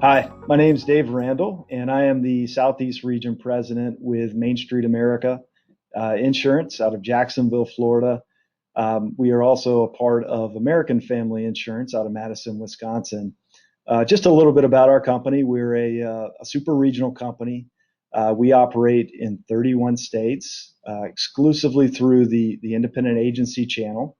Hi, my name is Dave Randle, and I am the Southeast Region President with Main Street America Insurance out of Jacksonville, Florida. We are also a part of American Family Insurance out of Madison, Wisconsin. Just a little bit about our company. We're a super regional company. We operate in 31 states exclusively through the independent agency channel.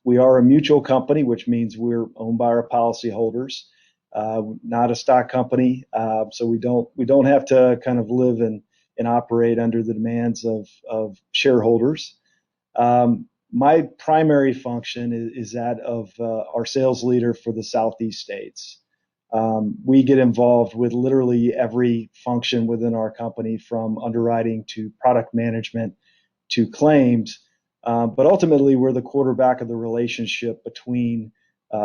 We are a mutual company, which means we're owned by our policyholders, not a stock company. So we don't have to kind of live and operate under the demands of shareholders. My primary function is that of our sales leader for the Southeast states. We get involved with literally every function within our company, from underwriting to product management to claims. But ultimately, we're the quarterback of the relationship between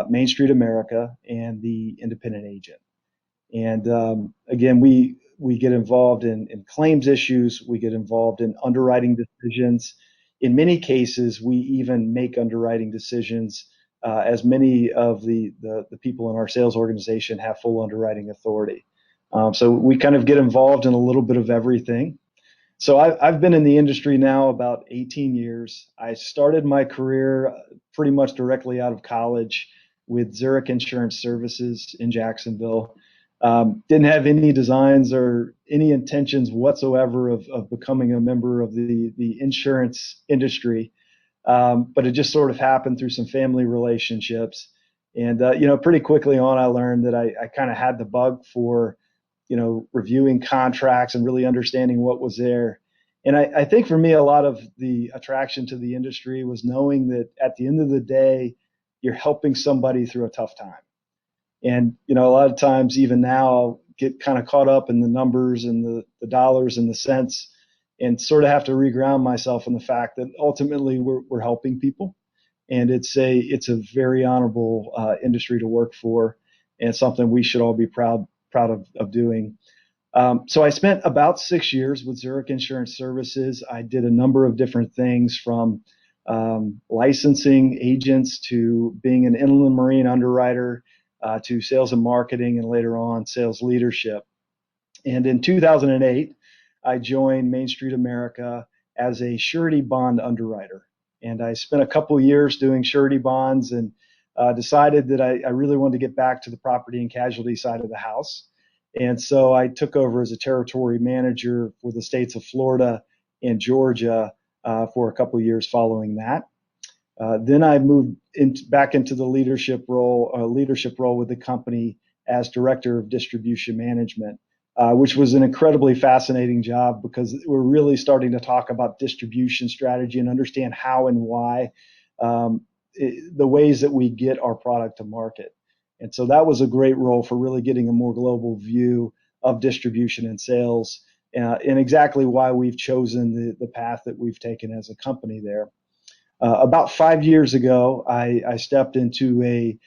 Main Street America and the independent agent. And again, we get involved in claims issues. We get involved in underwriting decisions. In many cases, we even make underwriting decisions, as many of the people in our sales organization have full underwriting authority. So we kind of get involved in a little bit of everything. So I've been in the industry now about 18 years. I started my career pretty much directly out of college with Zurich Insurance Services in Jacksonville. Didn't have any designs or any intentions whatsoever of becoming a member of the insurance industry. But it just sort of happened through some family relationships. And, pretty quickly on, I learned that I kind of had the bug for reviewing contracts and really understanding what was there. And I think for me, a lot of the attraction to the industry was knowing that at the end of the day, you're helping somebody through a tough time. And, a lot of times, even now, I'll get kind of caught up in the numbers and the dollars and the cents, and sort of have to reground myself in the fact that ultimately we're helping people. And it's a very honorable industry to work for, and something we should all be proud of doing. So I spent about 6 years with Zurich Insurance Services. I did a number of different things, from licensing agents to being an inland marine underwriter, to sales and marketing, and later on sales leadership. And in 2008, I joined Main Street America as a surety bond underwriter. And I spent a couple of years doing surety bonds, and decided that I really wanted to get back to the property and casualty side of the house. And so I took over as a territory manager for the states of Florida and Georgia for a couple of years following that. Then I moved back into the leadership role with the company as director of distribution management, which was an incredibly fascinating job, because we're really starting to talk about distribution strategy and understand how and why, the ways that we get our product to market. And so that was a great role for really getting a more global view of distribution and sales, and exactly why we've chosen the path that we've taken as a company there. About 5 years ago, I stepped into a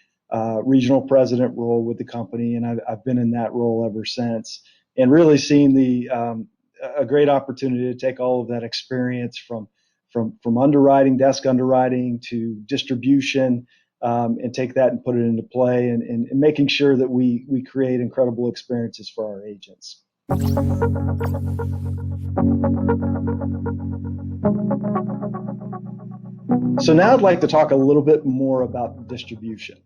regional president role with the company, and I've been in that role ever since, and really seen a great opportunity to take all of that experience from underwriting, desk underwriting, to distribution, and take that and put it into play, and making sure that we create incredible experiences for our agents. So now I'd like to talk a little bit more about distribution.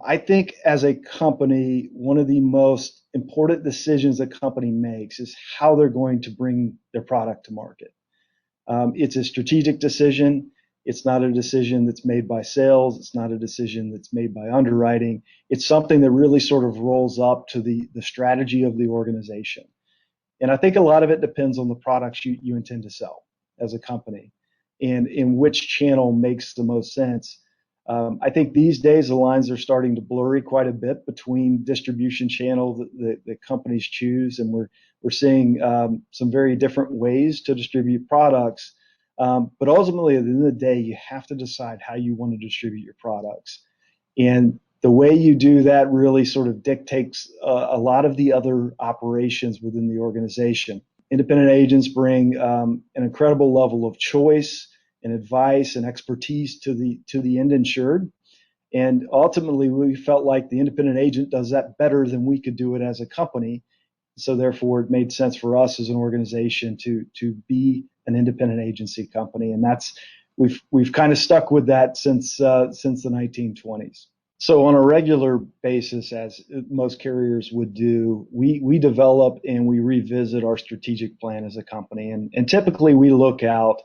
I think as a company, one of the most important decisions a company makes is how they're going to bring their product to market. It's a strategic decision. It's not a decision that's made by sales. It's not a decision that's made by underwriting. It's something that really sort of rolls up to the strategy of the organization. And I think a lot of it depends on the products you intend to sell as a company, and in which channel makes the most sense. I think these days the lines are starting to blurry quite a bit between distribution channel that companies choose, and we're seeing some very different ways to distribute products. But ultimately, at the end of the day, you have to decide how you want to distribute your products. And the way you do that really sort of dictates a lot of the other operations within the organization. Independent agents bring an incredible level of choice and advice and expertise to the end insured. And ultimately, we felt like the independent agent does that better than we could do it as a company. So therefore, it made sense for us as an organization to be an independent agency company, and we've kind of stuck with that since the 1920s. So on a regular basis, as most carriers would do, we develop and we revisit our strategic plan as a company, and typically we look out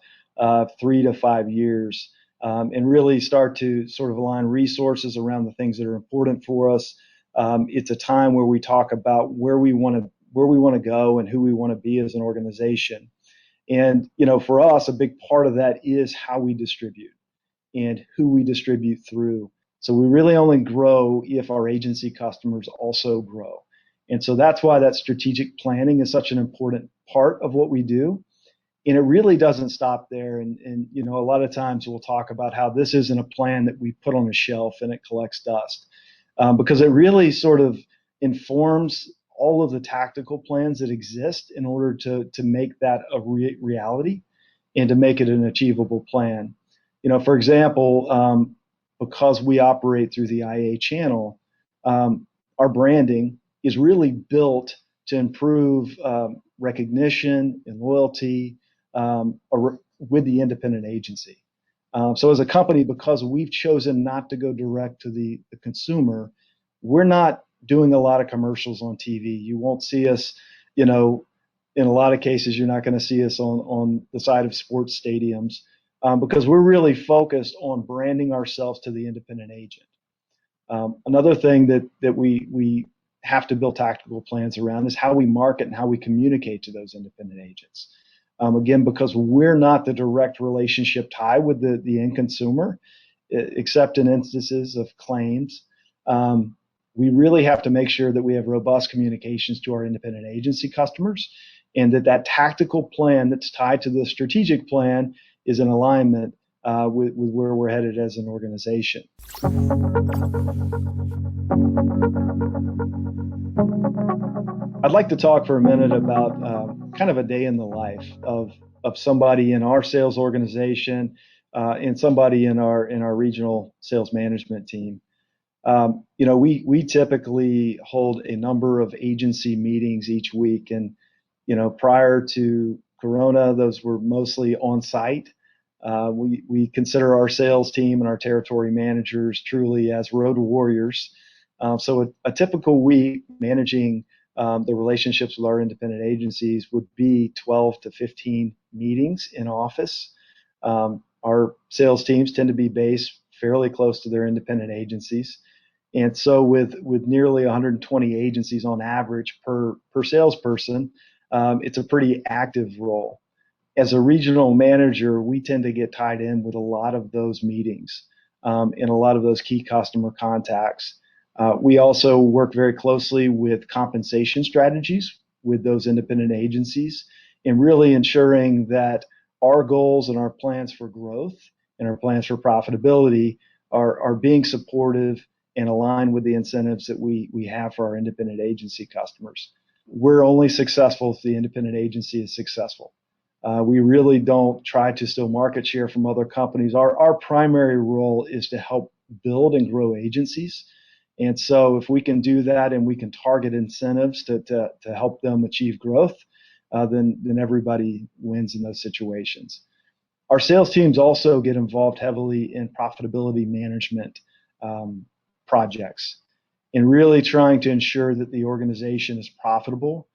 3 to 5 years and really start to sort of align resources around the things that are important for us. It's a time where we talk about where we want to go and who we want to be as an organization. And for us, a big part of that is how we distribute and who we distribute through. So we really only grow if our agency customers also grow. And so that's why that strategic planning is such an important part of what we do. And it really doesn't stop there. And a lot of times we'll talk about how this isn't a plan that we put on a shelf and it collects dust, because it really sort of informs all of the tactical plans that exist in order to make that a reality and to make it an achievable plan. For example, because we operate through the IA channel, our branding is really built to improve recognition and loyalty with the independent agency. So as a company, because we've chosen not to go direct to the consumer, we're not doing a lot of commercials on TV. You won't see us, in a lot of cases, you're not going to see us on the side of sports stadiums, because we're really focused on branding ourselves to the independent agent. Another thing that we have to build tactical plans around is how we market and how we communicate to those independent agents. Again, because we're not the direct relationship tie with the end consumer, except in instances of claims. We really have to make sure that we have robust communications to our independent agency customers, and that tactical plan that's tied to the strategic plan is in alignment with where we're headed as an organization. I'd like to talk for a minute about kind of a day in the life of somebody in our sales organization and somebody in our regional sales management team. We typically hold a number of agency meetings each week, and prior to Corona, those were mostly on site. We consider our sales team and our territory managers truly as road warriors. So a typical week managing the relationships with our independent agencies would be 12 to 15 meetings in office. Our sales teams tend to be based fairly close to their independent agencies. And so with nearly 120 agencies on average per salesperson, it's a pretty active role. As a regional manager, we tend to get tied in with a lot of those meetings and a lot of those key customer contacts. We also work very closely with compensation strategies with those independent agencies, and really ensuring that our goals and our plans for growth and our plans for profitability are being supportive and aligned with the incentives that we have for our independent agency customers. We're only successful if the independent agency is successful. We really don't try to steal market share from other companies. Our primary role is to help build and grow agencies. And so if we can do that and we can target incentives to help them achieve growth, then everybody wins in those situations. Our sales teams also get involved heavily in profitability management projects, and really trying to ensure that the organization is profitable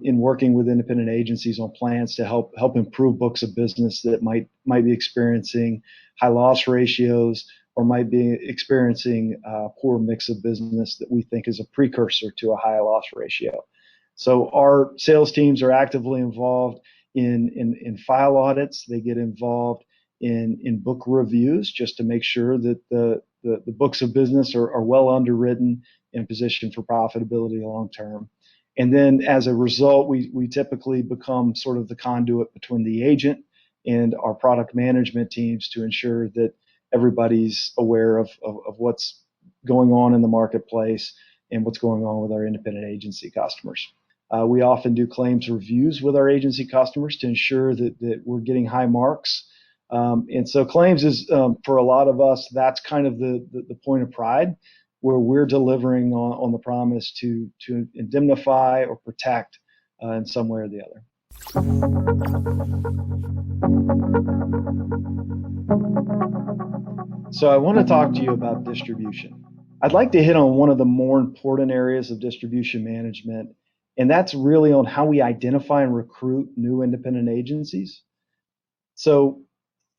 in working with independent agencies on plans to help improve books of business that might be experiencing high loss ratios or might be experiencing a poor mix of business that we think is a precursor to a high loss ratio. So our sales teams are actively involved in file audits. They get involved in book reviews just to make sure that the books of business are well underwritten and positioned for profitability long term. And then as a result, we typically become sort of the conduit between the agent and our product management teams to ensure that everybody's aware of what's going on in the marketplace and what's going on with our independent agency customers. We often do claims reviews with our agency customers to ensure that we're getting high marks And so claims is, for a lot of us, that's kind of the point of pride, where we're delivering on the promise to indemnify or protect in some way or the other. So I want to talk to you about distribution. I'd like to hit on one of the more important areas of distribution management, and that's really on how we identify and recruit new independent agencies. So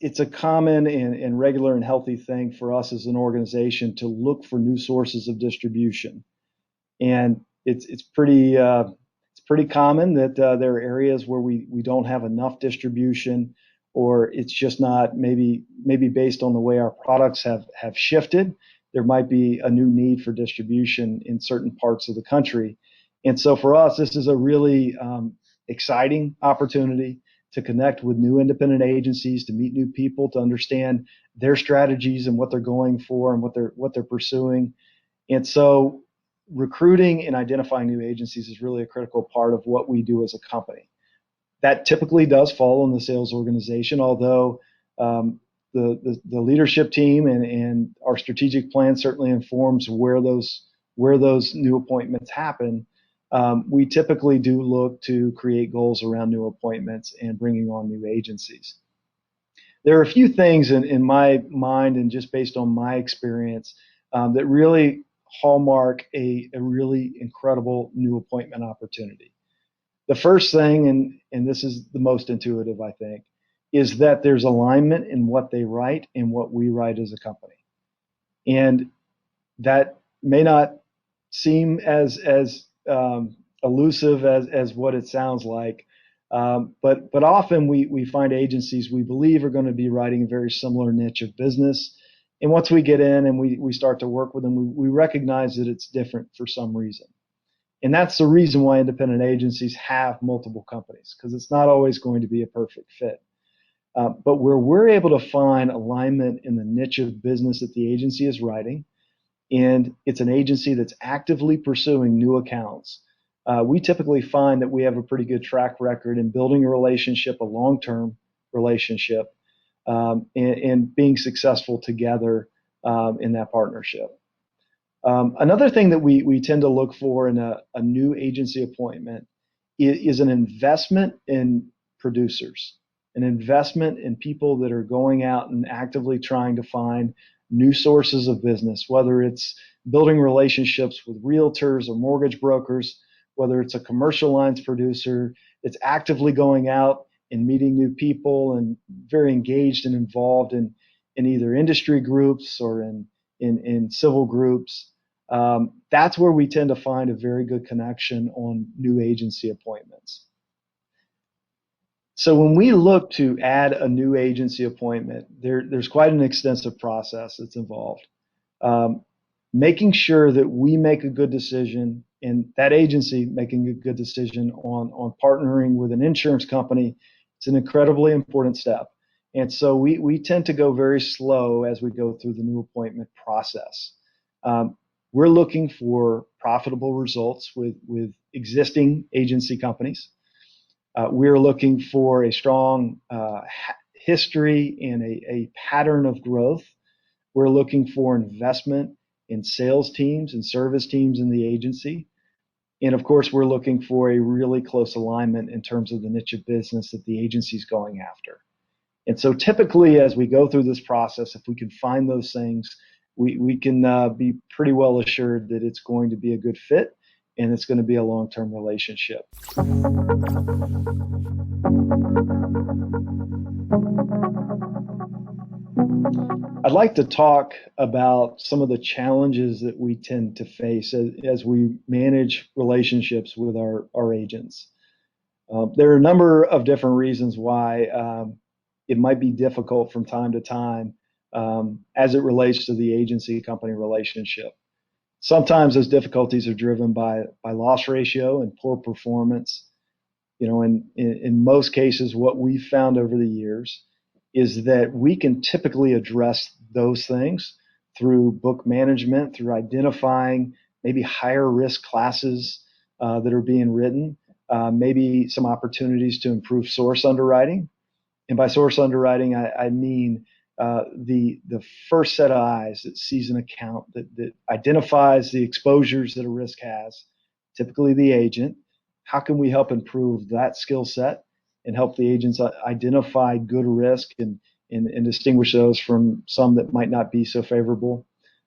it's a common and regular and healthy thing for us as an organization to look for new sources of distribution. And it's pretty common that there are areas where we don't have enough distribution, or it's just not maybe based on the way our products have shifted. There might be a new need for distribution in certain parts of the country. And so for us, this is a really exciting opportunity to connect with new independent agencies, to meet new people, to understand their strategies and what they're going for and what they're pursuing. And so recruiting and identifying new agencies is really a critical part of what we do as a company. That typically does fall on the sales organization, although the leadership team and our strategic plan certainly informs where those new appointments happen. We typically do look to create goals around new appointments and bringing on new agencies. There are a few things in my mind, and just based on my experience, that really hallmark a really incredible new appointment opportunity. The first thing, and this is the most intuitive, I think, is that there's alignment in what they write and what we write as a company. And that may not seem as elusive as what it sounds like, but often we find agencies we believe are going to be writing a very similar niche of business. And once we get in and we start to work with them, we recognize that it's different for some reason. And that's the reason why independent agencies have multiple companies, because it's not always going to be a perfect fit. But where we're able to find alignment in the niche of business that the agency is writing, and it's an agency that's actively pursuing new accounts, we typically find that we have a pretty good track record in building a relationship, a long-term relationship, and being successful together in that partnership. Another thing that we tend to look for in a new agency appointment is an investment in producers, an investment in people that are going out and actively trying to find new sources of business, whether it's building relationships with realtors or mortgage brokers, whether it's a commercial lines producer that's actively going out and meeting new people and very engaged and involved in either industry groups or in civil groups. That's where we tend to find a very good connection on new agency appointments. So when we look to add a new agency appointment, there's quite an extensive process that's involved. Making sure that we make a good decision and that agency making a good decision on partnering with an insurance company, it's an incredibly important step. And so we tend to go very slow as we go through the new appointment process. We're looking for profitable results with existing agency companies. We're looking for a strong history and a pattern of growth. We're looking for investment in sales teams and service teams in the agency. And of course, we're looking for a really close alignment in terms of the niche of business that the agency is going after. And so typically, as we go through this process, if we can find those things, we can be pretty well assured that it's going to be a good fit and it's going to be a long-term relationship. I'd like to talk about some of the challenges that we tend to face as we manage relationships with our agents. There are a number of different reasons why it might be difficult from time to time as it relates to the agency-company relationship. Sometimes those difficulties are driven by loss ratio and poor performance. You know, in most cases, what we've found over the years is that we can typically address those things through book management, through identifying maybe higher risk classes that are being written, maybe some opportunities to improve source underwriting. And by source underwriting, I mean the first set of eyes that sees an account, that identifies the exposures that a risk has, typically the agent. How can we help improve that skill set and help the agents identify good risk and distinguish those from some that might not be so favorable?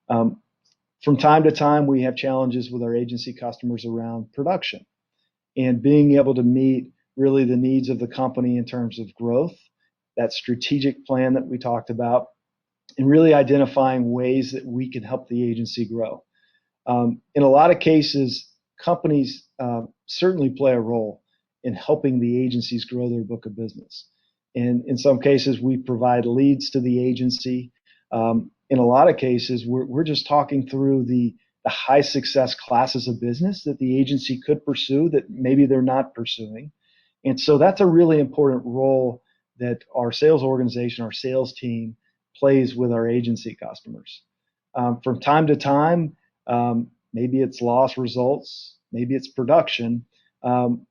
From time to time, we have challenges with our agency customers around production and being able to meet really the needs of the company in terms of growth, that strategic plan that we talked about, and really identifying ways that we can help the agency grow. In a lot of cases, companies certainly play a role in helping the agencies grow their book of business. And in some cases, we provide leads to the agency. In a lot of cases, we're just talking through the high success classes of business that the agency could pursue that maybe they're not pursuing. And so that's a really important role that our sales organization, our sales team plays with our agency customers. From time to time, maybe it's loss results, maybe it's production.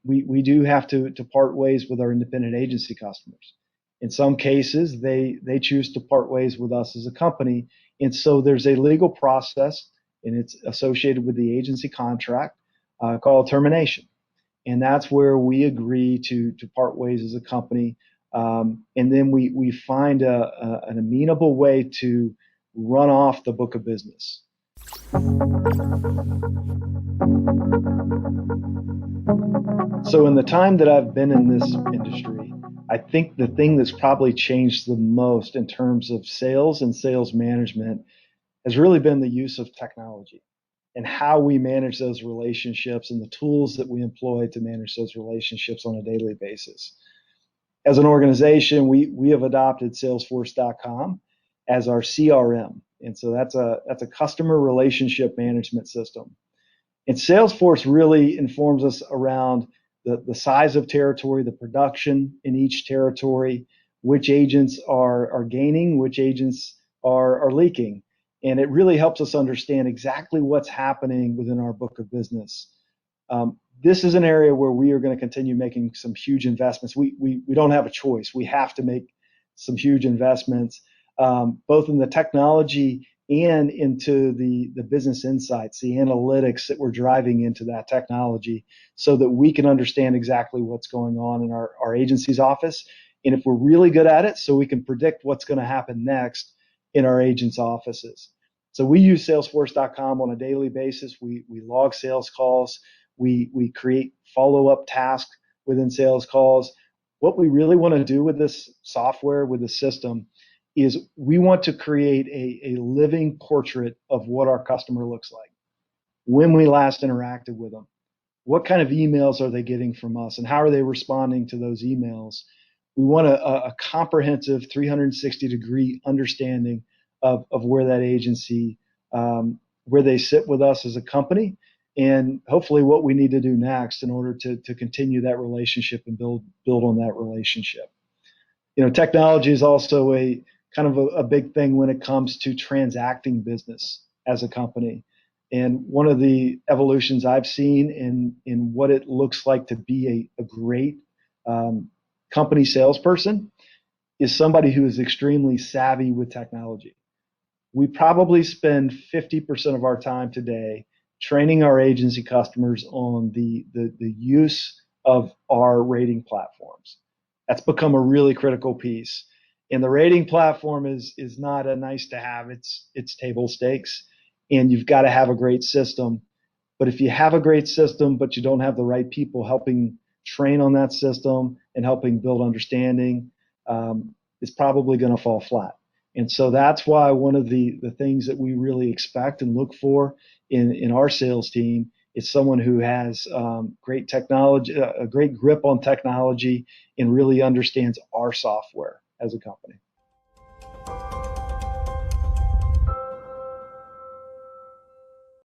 We do have to part ways with our independent agency customers. In some cases, they choose to part ways with us as a company. And so there's a legal process, and it's associated with the agency contract called termination. And that's where we agree to part ways as a company. And then we find an amenable way to run off the book of business. So in the time that I've been in this industry, I think the thing that's probably changed the most in terms of sales and sales management has really been the use of technology and how we manage those relationships and the tools that we employ to manage those relationships on a daily basis. As an organization, we have adopted Salesforce.com as our CRM. And so that's a customer relationship management system. And Salesforce really informs us around the size of territory, the production in each territory, which agents are gaining, which agents are leaking. And it really helps us understand exactly what's happening within our book of business. This is an area where we are going to continue making some huge investments. We don't have a choice. We have to make some huge investments, both in the technology and into the business insights, the analytics that we're driving into that technology so that we can understand exactly what's going on in our agency's office. And if we're really good at it, so we can predict what's going to happen next in our agents' offices. So we use Salesforce.com on a daily basis. We log sales calls. We create follow-up tasks within sales calls. What we really want to do with this software, with the system, is we want to create a living portrait of what our customer looks like, when we last interacted with them, what kind of emails are they getting from us, and how are they responding to those emails. We want a comprehensive 360-degree understanding of where that agency, where they sit with us as a company, and hopefully what we need to do next in order to continue that relationship and build on that relationship. You know, technology is also a kind of a big thing when it comes to transacting business as a company. And one of the evolutions I've seen in what it looks like to be a great company salesperson is somebody who is extremely savvy with technology. We probably spend 50% of our time today training our agency customers on the use of our rating platforms. That's become a really critical piece. And the rating platform is not a nice to have, it's table stakes. And you've got to have a great system. But if you have a great system, but you don't have the right people helping train on that system and helping build understanding, it's probably going to fall flat. And so that's why one of the things that we really expect and look for in our sales team is someone who has great technology, a great grip on technology, and really understands our software as a company.